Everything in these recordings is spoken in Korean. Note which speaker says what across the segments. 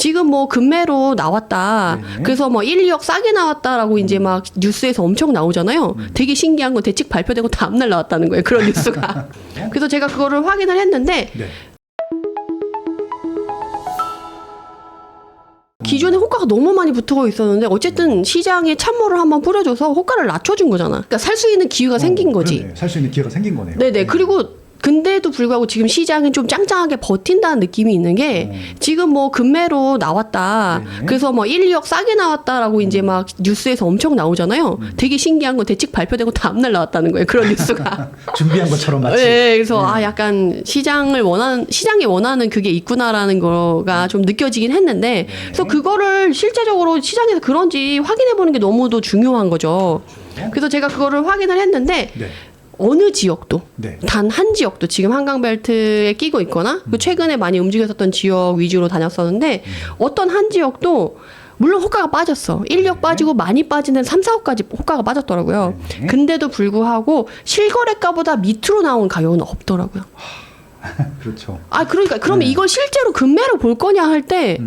Speaker 1: 지금 뭐 급매로 나왔다.
Speaker 2: 네네.
Speaker 1: 그래서 뭐 1, 2억 싸게 나왔다라고 이제 막 뉴스에서 엄청 나오잖아요. 되게 신기한 건 대책 발표되고 다음날 나왔다는 거예요. 그런 뉴스가. 그래서 제가 그거를 확인을 했는데
Speaker 2: 네.
Speaker 1: 기존에 호가가 너무 많이 붙어 있었는데 어쨌든 시장에 찬물을 한번 뿌려줘서 호가를 낮춰준 거잖아. 그러니까 살 수 있는 기회가 생긴 거지.
Speaker 2: 살 수 있는 기회가 생긴 거네요.
Speaker 1: 네네. 그리고 근데도 불구하고 지금 시장은 좀 짱짱하게 버틴다는 느낌이 있는 게 지금 뭐 급매로 나왔다.
Speaker 2: 네네.
Speaker 1: 그래서 뭐 1, 2억 싸게 나왔다라고 이제 막 뉴스에서 엄청 나오잖아요. 되게 신기한 건 대책 발표되고 다음날 나왔다는 거예요. 그런 뉴스가.
Speaker 2: 준비한 것처럼 마치.
Speaker 1: 네, 그래서 약간 시장이 원하는 그게 있구나라는 거가 좀 느껴지긴 했는데 그래서 그거를 실제적으로 시장에서 그런지 확인해 보는 게 너무도 중요한 거죠. 그래서 제가 그거를 확인을 했는데
Speaker 2: 네.
Speaker 1: 어느 지역도
Speaker 2: 네.
Speaker 1: 단 한 지역도 지금 한강벨트에 끼고 있거나 그 최근에 많이 움직였었던 지역 위주로 다녔었는데 어떤 한 지역도 물론 호가가 빠졌어. 1, 2억 빠지고 많이 빠진 데는 3, 4억까지 호가가 빠졌더라고요.
Speaker 2: 네.
Speaker 1: 근데도 불구하고 실거래가보다 밑으로 나온 가격은 없더라고요.
Speaker 2: 그렇죠.
Speaker 1: 아, 그러니까 그러면 이걸 실제로 금매로 볼 거냐 할 때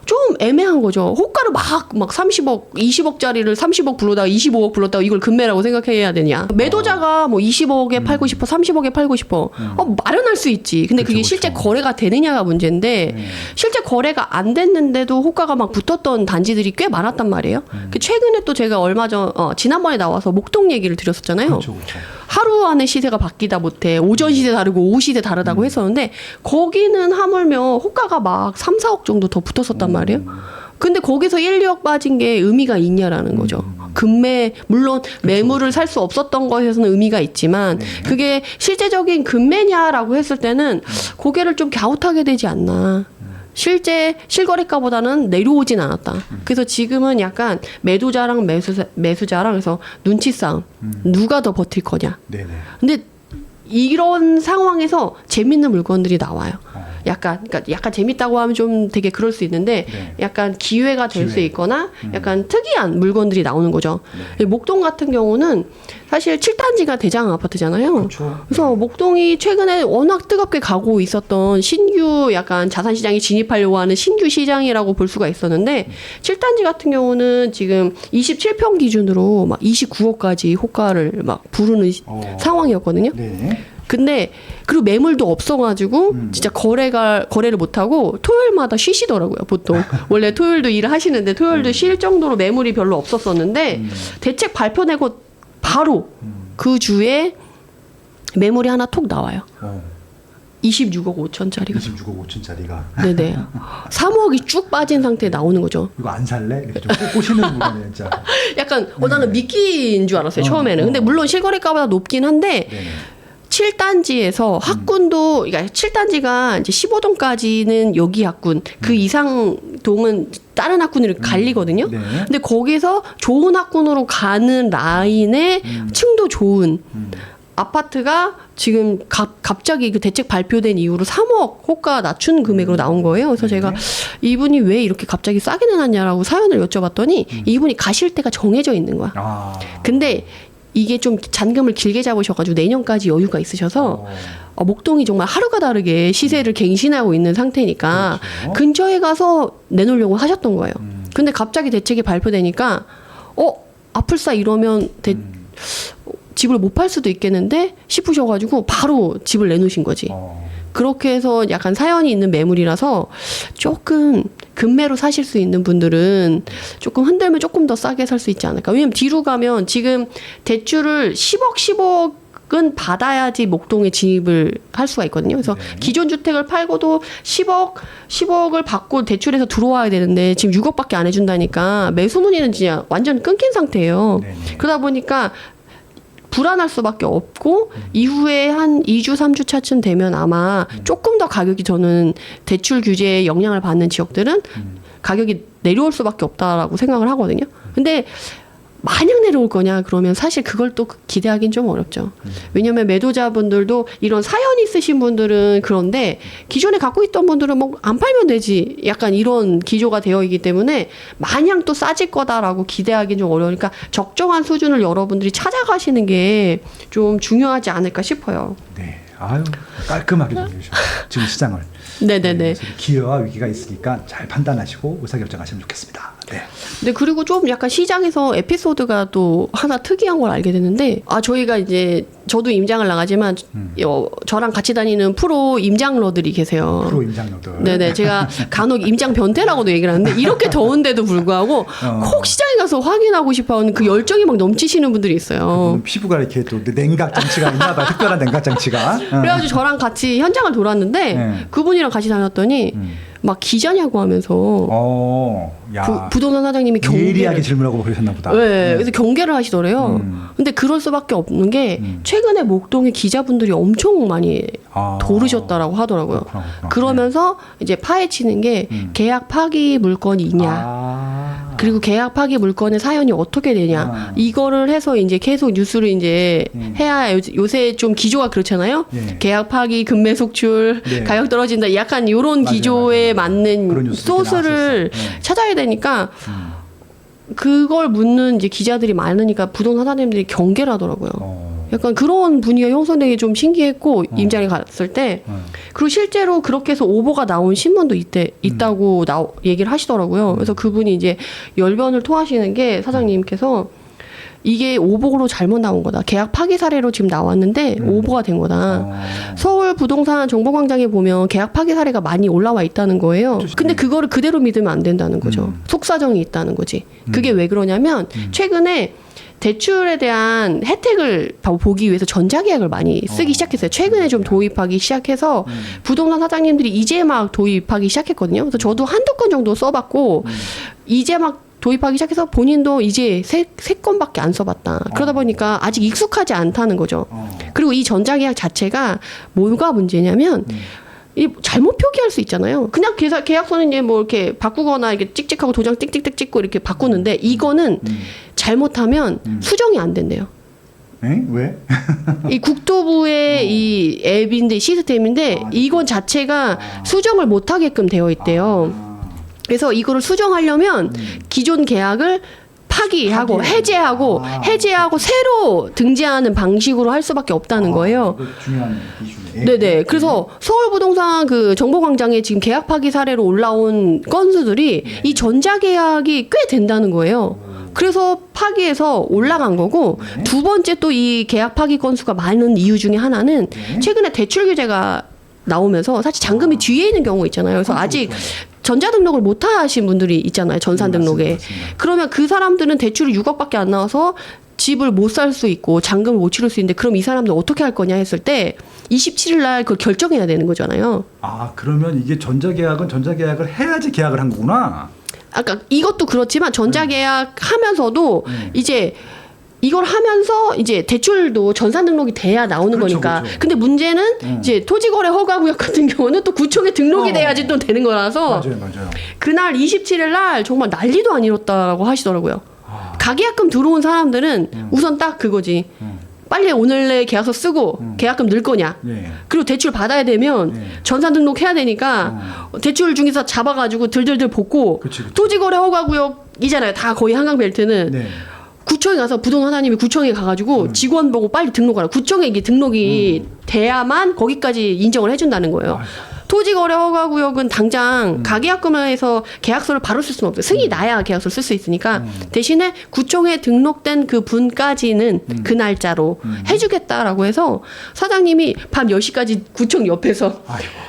Speaker 1: 좀 애매한 거죠. 호가를 막 30억, 20억짜리를 30억 불러다가 25억 불렀다가 이걸 금매라고 생각해야 되냐. 매도자가 뭐 20억에 팔고 싶어, 30억에 팔고 싶어. 마련할 수 있지. 근데 그게
Speaker 2: 그렇죠,
Speaker 1: 실제
Speaker 2: 그렇죠.
Speaker 1: 거래가 되느냐가 문제인데 실제 거래가 안 됐는데도 호가가 막 붙었던 단지들이 꽤 많았단 말이에요. 그 최근에 또 제가 지난번에 나와서 목동 얘기를 드렸었잖아요.
Speaker 2: 그렇죠. 그렇죠.
Speaker 1: 하루 안에 시세가 바뀌다 못해 오전 시세 다르고 오후 시세 다르다고 했었는데 거기는 하물며 호가가 막 3, 4억 정도 더 붙었었단 말이에요. 근데 거기서 1, 2억 빠진 게 의미가 있냐라는 거죠. 금매 물론 매물을 살 수 없었던 것에서는 의미가 있지만 그게 실제적인 금매냐라고 했을 때는 고개를 좀 갸웃하게 되지 않나. 실제 실거래가보다는 내려오진 않았다. 그래서 지금은 약간 매도자랑 매수자랑 해서 눈치 싸움. 누가 더 버틸 거냐.
Speaker 2: 네네.
Speaker 1: 근데 이런 상황에서 재밌는 물건들이 나와요. 그러니까 약간 재밌다고 하면 좀 되게 그럴 수 있는데
Speaker 2: 네.
Speaker 1: 약간 기회가 될 수
Speaker 2: 기회.
Speaker 1: 있거나 약간 특이한 물건들이 나오는 거죠. 목동 같은 경우는 사실 7단지가 대장 아파트잖아요.
Speaker 2: 그렇죠.
Speaker 1: 그래서 목동이 최근에 워낙 뜨겁게 가고 있었던 신규 약간 자산시장에 진입하려고 하는 신규 시장이라고 볼 수가 있었는데 7단지 같은 경우는 지금 27평 기준으로 막 29억까지 호가를 막 부르는 상황이었거든요.
Speaker 2: 네.
Speaker 1: 근데 그리고 매물도 없어가지고 진짜 거래를 못하고 토요일마다 쉬시더라고요. 보통 원래 토요일도 일을 하시는데 토요일도 쉴 정도로 매물이 별로 없었었는데 대책 발표 내고 바로 그 주에 매물이 하나 톡 나와요. 26억 5천짜리가.
Speaker 2: 26억 5천짜리가.
Speaker 1: 네네. 3억이 쭉 빠진 상태에 나오는 거죠.
Speaker 2: 이거 안 살래? 이렇게 좀 꼬시는 물건이에요, 진짜.
Speaker 1: 약간 나는 미끼인 줄 알았어요. 처음에는. 근데 물론 실거래가보다 높긴 한데
Speaker 2: 네네.
Speaker 1: 7단지에서 학군도, 그러니까 7단지가 이제 15동까지는 여기 학군, 그 이상 동은 다른 학군으로 갈리거든요.
Speaker 2: 네.
Speaker 1: 근데 거기서 좋은 학군으로 가는 라인에 층도 좋은 아파트가 지금 갑자기 그 대책 발표된 이후로 3억 호가 낮춘 금액으로 나온 거예요. 그래서 제가 이분이 왜 이렇게 갑자기 싸게 내놨냐라고 사연을 여쭤봤더니 이분이 가실 때가 정해져 있는 거야. 근데 이게 좀 잔금을 길게 잡으셔가지고 내년까지 여유가 있으셔서 목동이 정말 하루가 다르게 시세를 갱신하고 있는 상태니까
Speaker 2: 그렇죠.
Speaker 1: 근처에 가서 내놓으려고 하셨던 거예요. 근데 갑자기 대책이 발표되니까 아플싸 이러면 집을 못 팔 수도 있겠는데 싶으셔가지고 바로 집을 내놓으신 거지. 그렇게 해서 약간 사연이 있는 매물이라서 조금 금매로 사실 수 있는 분들은 조금 흔들면 조금 더 싸게 살 수 있지 않을까. 왜냐면 뒤로 가면 지금 대출을 10억은 받아야지 목동에 진입을 할 수가 있거든요. 그래서 기존 주택을 팔고도 10억을 받고 대출해서 들어와야 되는데 지금 6억밖에 안 해준다니까 매수 문의는 진짜 완전 끊긴 상태예요. 그러다 보니까 불안할 수밖에 없고 이후에 한 2주, 3주 차쯤 되면 아마 조금 더 가격이 저는 대출 규제에 영향을 받는 지역들은 가격이 내려올 수밖에 없다라고 생각을 하거든요. 근데 마냥 내려올 거냐 그러면 사실 그걸 또 기대하기는 좀 어렵죠. 왜냐하면 매도자분들도 이런 사연이 있으신 분들은 그런데 기존에 갖고 있던 분들은 뭐 안 팔면 되지 약간 이런 기조가 되어 있기 때문에 마냥 또 싸질 거다라고 기대하기는 좀 어려우니까 적정한 수준을 여러분들이 찾아가시는 게 좀 중요하지 않을까 싶어요.
Speaker 2: 네. 아유, 깔끔하게 정리해 주셨어요. 지금 시장을.
Speaker 1: 네네네.
Speaker 2: 그래서 기회와 위기가 있으니까 잘 판단하시고 의사결정하시면 좋겠습니다. 네.
Speaker 1: 네, 그리고 좀 약간 시장에서 에피소드가 또 하나 특이한 걸 알게 됐는데, 저희가 이제, 저도 임장을 나가지만, 저랑 같이 다니는 프로 임장러들이 계세요.
Speaker 2: 프로 임장러들.
Speaker 1: 네네. 제가 간혹 임장 변태라고도 얘기를 하는데, 이렇게 더운데도 불구하고, 꼭 시장에 가서 확인하고 싶어 하는 그 열정이 막 넘치시는 분들이 있어요.
Speaker 2: 피부가 이렇게 또 냉각 장치가 있나 봐요. 특별한 냉각 장치가.
Speaker 1: 그래가지고 저랑 같이 현장을 돌았는데,
Speaker 2: 네.
Speaker 1: 그분이랑 같이 다녔더니, 막 기자냐고 하면서,
Speaker 2: 야.
Speaker 1: 부동산 사장님이
Speaker 2: 예리하게
Speaker 1: 경계를
Speaker 2: 질문하고 그러셨나 보다.
Speaker 1: 네, 그래서 경계를 하시더래요. 근데 그럴 수밖에 없는 게 최근에 목동에 기자분들이 엄청 많이 도르셨다라고 하더라고요.
Speaker 2: 그렇구나.
Speaker 1: 그러면서 이제 파헤치는 게 계약 파기 물건이냐, 그리고 계약 파기 물건의 사연이 어떻게 되냐, 이거를 해서 이제 계속 뉴스를 이제 해야 요새 좀 기조가 그렇잖아요.
Speaker 2: 예.
Speaker 1: 계약 파기, 급매 속출,
Speaker 2: 네.
Speaker 1: 가격 떨어진다. 약간 이런
Speaker 2: 맞아요,
Speaker 1: 기조에
Speaker 2: 맞아요.
Speaker 1: 맞는
Speaker 2: 그런 뉴스
Speaker 1: 소스를
Speaker 2: 그때 나왔었어.
Speaker 1: 찾아야 되니까 그걸 묻는 이제 기자들이 많으니까 부동산 사장님들이 경계를 하더라고요. 약간 그런 분위기가 형성되기 좀 신기했고 임장에 갔을 때 그리고 실제로 그렇게 해서 오보가 나온 신문도 있다고 얘기를 하시더라고요. 그래서 그분이 이제 열변을 토하시는 게 사장님께서 이게 오보로 잘못 나온 거다. 계약 파기 사례로 지금 나왔는데 오보가 된 거다. 서울 부동산 정보광장에 보면 계약 파기 사례가 많이 올라와 있다는 거예요. 근데 그거를 그대로 믿으면 안 된다는 거죠. 속사정이 있다는 거지. 그게 왜 그러냐면 최근에 대출에 대한 혜택을 보기 위해서 전자계약을 많이 쓰기 시작했어요. 최근에 좀 도입하기 시작해서 부동산 사장님들이 이제 막 도입하기 시작했거든요. 그래서 저도 한두 건 정도 써봤고 이제 막 도입하기 시작해서 본인도 이제 세 건밖에 안 써봤다. 그러다 보니까 아직 익숙하지 않다는 거죠. 그리고 이 전자계약 자체가 뭐가 문제냐면 이 잘못 표기할 수 있잖아요. 그냥 계약서는 이제 뭐 이렇게 바꾸거나 이렇게 찍찍하고 도장 띡띡띡 찍고 이렇게 바꾸는데 이거는 잘못하면 수정이 안 된대요.
Speaker 2: 에? 왜?
Speaker 1: 이 국토부의 이 앱인데 시스템인데 이건 자체가 수정을 못 하게끔 되어 있대요. 그래서 이거를 수정하려면 기존 계약을 파기하고 해제하고 새로 등재하는 방식으로 할 수밖에 없다는 거예요.
Speaker 2: 중요한 이슈네.
Speaker 1: 네네. 그래서 서울 부동산 그 정보광장에 지금 계약 파기 사례로 올라온 건수들이 이 전자계약이 꽤 된다는 거예요. 그래서 파기해서 올라간 거고 두 번째 또 이 계약 파기 건수가 많은 이유 중에 하나는 최근에 대출 규제가 나오면서 사실 잔금이 뒤에 있는 경우가 있잖아요. 그래서 아직 전자등록을 못 하신 분들이 있잖아요. 전산등록에.
Speaker 2: 맞습니다.
Speaker 1: 그러면 그 사람들은 대출이 6억밖에 안 나와서 집을 못 살 수 있고 잔금을 못 치를 수 있는데 그럼 이 사람들 어떻게 할 거냐 했을 때 27일 날 그걸 결정해야 되는 거잖아요.
Speaker 2: 그러면 이게 전자계약을 해야지 계약을 한 거구나.
Speaker 1: 아까 이것도 그렇지만 전자계약 하면서도 이제 이걸 하면서 이제 대출도 전산등록이 돼야 나오는
Speaker 2: 그렇죠,
Speaker 1: 거니까.
Speaker 2: 그렇죠.
Speaker 1: 근데 문제는 이제 토지거래 허가구역 같은 경우는 또 구청에 등록이 돼야지 또 되는 거라서
Speaker 2: 맞아요.
Speaker 1: 그날 27일 날 정말 난리도 아니었다고 하시더라고요. 가계약금 들어온 사람들은 우선 딱 그거지. 빨리 오늘 내 계약서 쓰고 계약금 넣을 거냐.
Speaker 2: 네.
Speaker 1: 그리고 대출 받아야 되면 전산 등록해야 되니까 대출 중에서 잡아가지고 들들들 볶고
Speaker 2: 그치.
Speaker 1: 토지거래 허가구역이잖아요. 다 거의 한강벨트는.
Speaker 2: 네.
Speaker 1: 구청에 가서 부동산 사장님이 구청에 가가지고 직원 보고 빨리 등록하라. 구청에 이게 등록이 돼야만 거기까지 인정을 해준다는 거예요. 토지거래 허가구역은 당장 가계약금에서 계약서를 바로 쓸 수는 없어요. 승인이 나야 계약서를 쓸 수 있으니까 대신에 구청에 등록된 그 분까지는 그 날짜로 해주겠다라고 해서 사장님이 밤 10시까지 구청 옆에서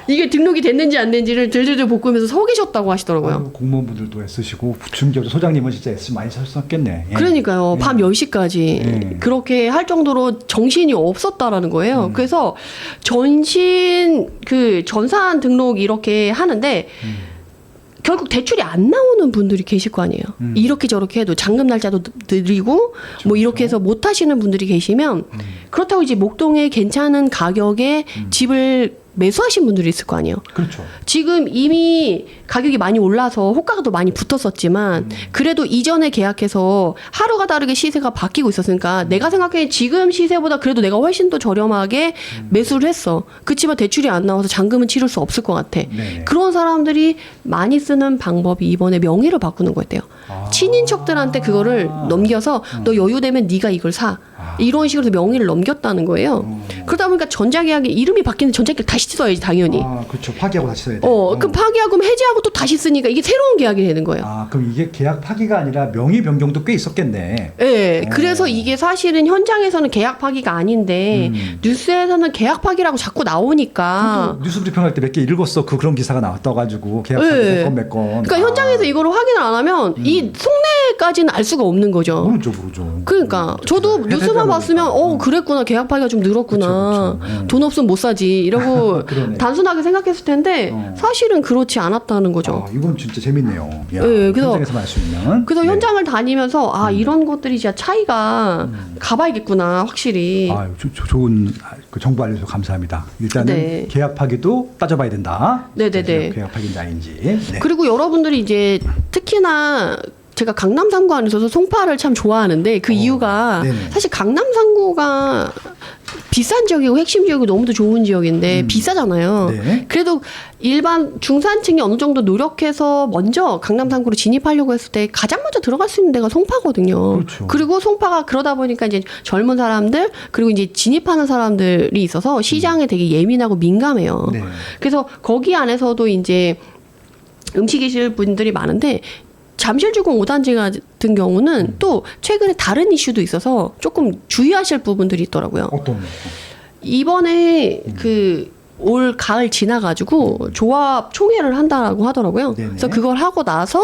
Speaker 1: 이게 등록이 됐는지 안 됐는지를 들들들 볶으면서 서 계셨다고 하시더라고요.
Speaker 2: 공무원분들도 애쓰시고 중개업 소장님은 진짜 애쓰 많이 썼겠네. 예.
Speaker 1: 그러니까요. 밤 10시까지 그렇게 할 정도로 정신이 없었다라는 거예요. 그래서 전산 등록 이렇게 하는데 결국 대출이 안 나오는 분들이 계실 거 아니에요. 이렇게 저렇게 해도 잔금 날짜도 느리고 뭐 이렇게 해서 못 하시는 분들이 계시면 그렇다고 이제 목동에 괜찮은 가격에 집을 매수하신 분들이 있을 거 아니에요.
Speaker 2: 그렇죠.
Speaker 1: 지금 이미 가격이 많이 올라서 호가가 더 많이 붙었었지만 그래도 이전에 계약해서 하루가 다르게 시세가 바뀌고 있었으니까 내가 생각해 지금 시세보다 그래도 내가 훨씬 더 저렴하게 매수를 했어. 그렇지만 대출이 안 나와서 잔금은 치를 수 없을 것 같아.
Speaker 2: 네네.
Speaker 1: 그런 사람들이 많이 쓰는 방법이 이번에 명의를 바꾸는 거였대요. 친인척들한테 그거를 넘겨서 너 여유 되면 네가 이걸 사. 이런 식으로 명의를 넘겼다는 거예요. 그러다 보니까 전자계약이 이름이 바뀌는데 전자계약 다시 써야지 당연히.
Speaker 2: 아, 그렇죠. 파기하고 다시 써야 돼.
Speaker 1: 그럼 파기하고 해지하고 또 다시 쓰니까 이게 새로운 계약이 되는 거예요.
Speaker 2: 아, 그럼 이게 계약 파기가 아니라 명의 변경도 꽤 있었겠네.
Speaker 1: 네, 그래서 이게 사실은 현장에서는 계약 파기가 아닌데 뉴스에서는 계약 파기라고 자꾸 나오니까.
Speaker 2: 뉴스 브리핑할 때 몇 개 읽었어. 그런 기사가 나왔다 가지고 계약 파기
Speaker 1: 네.
Speaker 2: 몇 건.
Speaker 1: 그러니까 현장에서 이거를 확인을 안 하면 이 속내까지는 알 수가 없는 거죠.
Speaker 2: 모르죠.
Speaker 1: 그러니까 저도 뉴스만 봤으면 그랬구나, 계약 파기가 좀 늘었구나,
Speaker 2: 그쵸.
Speaker 1: 돈 없으면 못 사지 이러고
Speaker 2: 그러네.
Speaker 1: 단순하게 생각했을 텐데 사실은 그렇지 않았다는 거죠.
Speaker 2: 아, 이건 진짜 재밌네요. 야,
Speaker 1: 네, 그래서-
Speaker 2: 현장에서 알 수 있는.
Speaker 1: 그래서
Speaker 2: 네.
Speaker 1: 현장을 다니면서 이런 것들이 진짜 차이가 가봐야겠구나 확실히.
Speaker 2: 아, 좋은 그 정보 알려줘서 감사합니다. 일단은
Speaker 1: 네.
Speaker 2: 계약 파기도 따져봐야 된다.
Speaker 1: 네네네.
Speaker 2: 계약 파기인지 아닌지. 네.
Speaker 1: 그리고 여러분들이 이제 특히나 제가 강남 3구 안에 있어서 송파를 참 좋아하는데 그 이유가
Speaker 2: 네네.
Speaker 1: 사실 강남 3구가 비싼 지역이고 핵심 지역이고 너무도 좋은 지역인데 비싸잖아요.
Speaker 2: 네.
Speaker 1: 그래도 일반 중산층이 어느 정도 노력해서 먼저 강남 3구로 진입하려고 했을 때 가장 먼저 들어갈 수 있는 데가 송파거든요.
Speaker 2: 그렇죠.
Speaker 1: 그리고 송파가 그러다 보니까 이제 젊은 사람들 그리고 이제 진입하는 사람들이 있어서 시장에 되게 예민하고 민감해요.
Speaker 2: 네.
Speaker 1: 그래서 거기 안에서도 이제 음식이실 분들이 많은데 잠실주공 5단지 같은 경우는 또 최근에 다른 이슈도 있어서 조금 주의하실 부분들이 있더라고요.
Speaker 2: 어떤?
Speaker 1: 이번에 그 올 가을 지나가지고 조합 총회를 한다라고 하더라고요.
Speaker 2: 네네.
Speaker 1: 그래서 그걸 하고 나서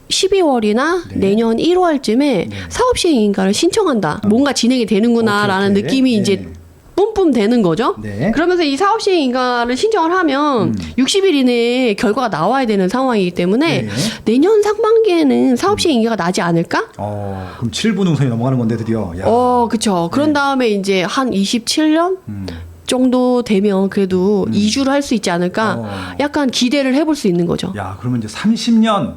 Speaker 1: 12월이나
Speaker 2: 네.
Speaker 1: 내년 1월쯤에 사업 시행 인가를 신청한다. 뭔가 진행이 되는구나라는
Speaker 2: 오케이.
Speaker 1: 느낌이
Speaker 2: 네.
Speaker 1: 이제 뿜뿜 되는 거죠.
Speaker 2: 네.
Speaker 1: 그러면서 이 사업 시행 인가를 신청을 하면 60일 이내에 결과가 나와야 되는 상황이기 때문에
Speaker 2: 네.
Speaker 1: 내년 상반기에는 사업 시행 인가가 나지 않을까?
Speaker 2: 그럼 7부 능선이 넘어가는 건데 드디어. 야.
Speaker 1: 그쵸. 그런 다음에 이제 한 27년 정도 되면 그래도 이주를 할 수 있지 않을까? 약간 기대를 해볼 수 있는 거죠.
Speaker 2: 야, 그러면 이제 30년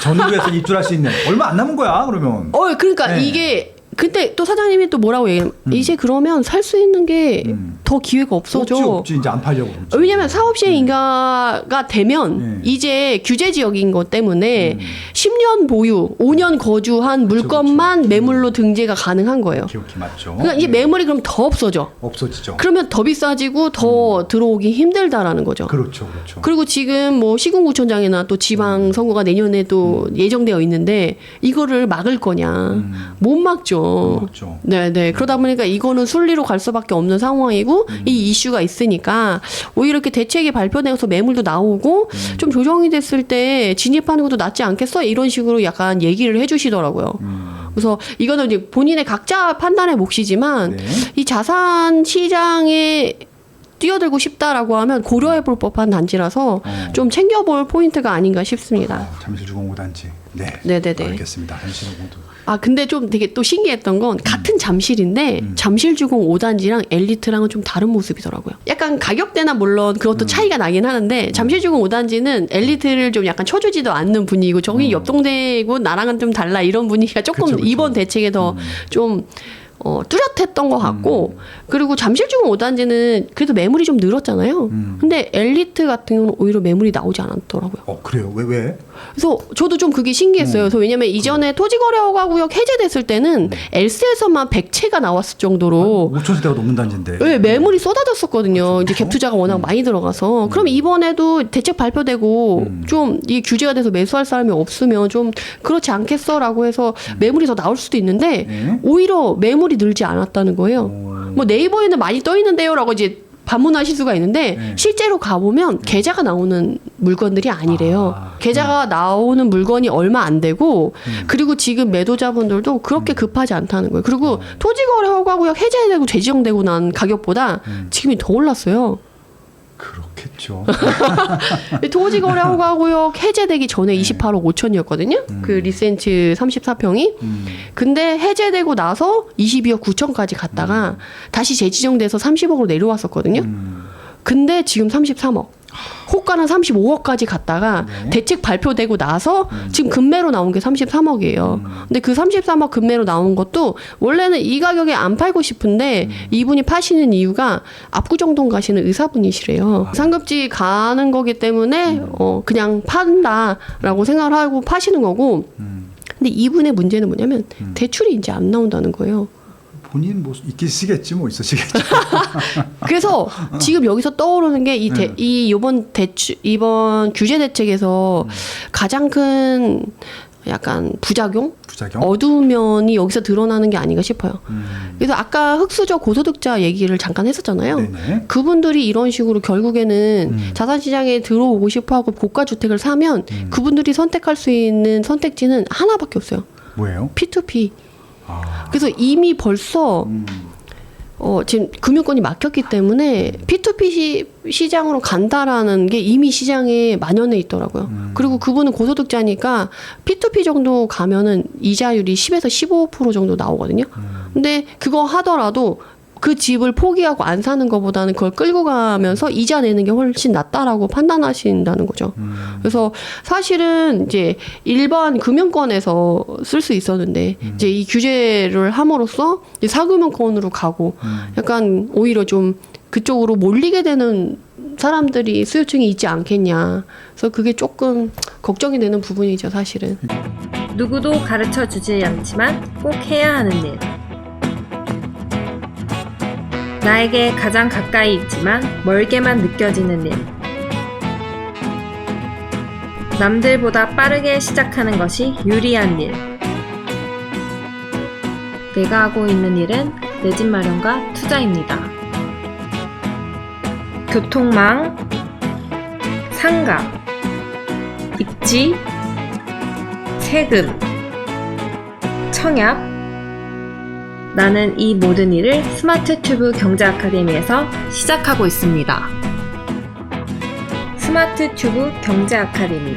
Speaker 2: 전후에서 입주할 수 있는 얼마 안 남은 거야, 그러면.
Speaker 1: 그러니까
Speaker 2: 네.
Speaker 1: 이게 근데 또 사장님이 또 뭐라고 얘기해요? 이제 그러면 살 수 있는 게 더 기회가 없어져.
Speaker 2: 없지, 이제 안 팔려고. 그러지.
Speaker 1: 왜냐면 사업 시행 인가가 되면 이제 규제 지역인 것 때문에 10년 보유, 5년 거주한 물건만 매물로 등재가 가능한 거예요.
Speaker 2: 기억이 맞죠.
Speaker 1: 그러니까 이제 매물이 그럼 더 없어져.
Speaker 2: 없어지죠.
Speaker 1: 그러면 더 비싸지고 더 들어오기 힘들다라는 거죠.
Speaker 2: 그렇죠.
Speaker 1: 그리고 지금 뭐 시군구청장이나 또 지방 선거가 내년에도 예정되어 있는데 이거를 막을 거냐? 못 막죠.
Speaker 2: 맞죠.
Speaker 1: 네네. 그러다 보니까 이거는 순리로 갈 수밖에 없는 상황이고 이 이슈가 있으니까 오히려 이렇게 대책이 발표되어서 매물도 나오고 좀 조정이 됐을 때 진입하는 것도 낫지 않겠어? 이런 식으로 약간 얘기를 해주시더라고요. 그래서 이거는 이제 본인의 각자 판단의 몫이지만
Speaker 2: 네.
Speaker 1: 이 자산 시장에 뛰어들고 싶다라고 하면 고려해볼 법한 단지라서 좀 챙겨볼 포인트가 아닌가 싶습니다.
Speaker 2: 잠실주공 5단지. 네.
Speaker 1: 네네네.
Speaker 2: 알겠습니다. 잠실주공도.
Speaker 1: 근데 좀 되게 또 신기했던 건 같은 잠실인데 잠실주공 5단지랑 엘리트랑은 좀 다른 모습이더라고요. 약간 가격대나 물론 그것도 차이가 나긴 하는데 잠실주공 5단지는 엘리트를 좀 약간 쳐주지도 않는 분위기고 저기 옆 동네고 나랑은 좀 달라 이런 분위기가 조금
Speaker 2: 그쵸, 그쵸.
Speaker 1: 이번 대책에 더 좀 뚜렷했던 것 같고 그리고 잠실주공 5단지는 그래도 매물이 좀 늘었잖아요. 근데 엘리트 같은 경우는 오히려 매물이 나오지 않았더라고요.
Speaker 2: 그래요? 왜?
Speaker 1: 그래서 저도 좀 그게 신기했어요. 그래서 왜냐면 이전에 토지거래허가구역 해제됐을 때는 엘스에서만 100채가 나왔을 정도로
Speaker 2: 5천 세대가 넘는 단지인데.
Speaker 1: 네, 매물이 쏟아졌었거든요. 이제 갭 투자가 워낙 많이 들어가서. 그럼 이번에도 대책 발표되고 좀 이게 규제가 돼서 매수할 사람이 없으면 좀 그렇지 않겠어라고 해서 매물이 더 나올 수도 있는데
Speaker 2: 네.
Speaker 1: 오히려 매물이 늘지 않았다는 거예요. 뭐 네이버에는 많이 떠 있는데요라고 이제 반문하실 수가 있는데 실제로 가보면 계좌가 나오는 물건들이 아니래요. 계좌가 나오는 물건이 얼마 안 되고 그리고 지금 매도자분들도 그렇게 급하지 않다는 거예요. 그리고 토지거래허가구역 해제되고 재지정되고 난 가격보다 지금이 더 올랐어요.
Speaker 2: 그렇겠죠.
Speaker 1: 토지거래허가구역 해제되기 전에 28억 5천이었거든요. 그 리센츠 34평이. 근데 해제되고 나서 22억 9천까지 갔다가 다시 재지정돼서 30억으로 내려왔었거든요. 근데 지금 33억. 호가는 35억까지 갔다가 대책 발표되고 나서 지금 급매로 나온 게 33억이에요. 근데 그 33억 급매로 나온 것도 원래는 이 가격에 안 팔고 싶은데 이분이 파시는 이유가 압구정동 가시는 의사분이시래요. 상급지 가는 거기 때문에 그냥 판다라고 생각을 하고 파시는 거고 근데 이분의 문제는 뭐냐면 대출이 이제 안 나온다는 거예요.
Speaker 2: 본인 뭐 있으시겠지 뭐 있으시겠죠.
Speaker 1: 그래서 지금 여기서 떠오르는 게
Speaker 2: 네.
Speaker 1: 이번 규제 대책에서 가장 큰 약간 부작용? 어두운 면이 여기서 드러나는 게 아닌가 싶어요. 그래서 아까 흑수저 고소득자 얘기를 잠깐 했었잖아요.
Speaker 2: 네네.
Speaker 1: 그분들이 이런 식으로 결국에는 자산시장에 들어오고 싶어하고 고가주택을 사면 그분들이 선택할 수 있는 선택지는 하나밖에 없어요.
Speaker 2: 뭐예요?
Speaker 1: P2P.
Speaker 2: 아.
Speaker 1: 그래서 이미 벌써 지금 금융권이 막혔기 때문에 P2P 시장으로 간다라는 게 이미 시장에 만연해 있더라고요. 그리고 그분은 고소득자니까 P2P 정도 가면은 이자율이 10에서 15% 정도 나오거든요. 근데 그거 하더라도 그 집을 포기하고 안 사는 것보다는 그걸 끌고 가면서 이자 내는 게 훨씬 낫다라고 판단하신다는 거죠. 그래서 사실은 이제 일반 금융권에서 쓸 수 있었는데 이제 이 규제를 함으로써 이제 사금융권으로 가고 약간 오히려 좀 그쪽으로 몰리게 되는 사람들이 수요층이 있지 않겠냐. 그래서 그게 조금 걱정이 되는 부분이죠, 사실은.
Speaker 3: 누구도 가르쳐 주지 않지만 꼭 해야 하는 일. 나에게 가장 가까이 있지만 멀게만 느껴지는 일. 남들보다 빠르게 시작하는 것이 유리한 일. 내가 하고 있는 일은 내 집 마련과 투자입니다. 교통망, 상가, 입지, 세금, 청약. 나는 이 모든 일을 스마트 튜브 경제 아카데미에서 시작하고 있습니다. 스마트 튜브 경제 아카데미.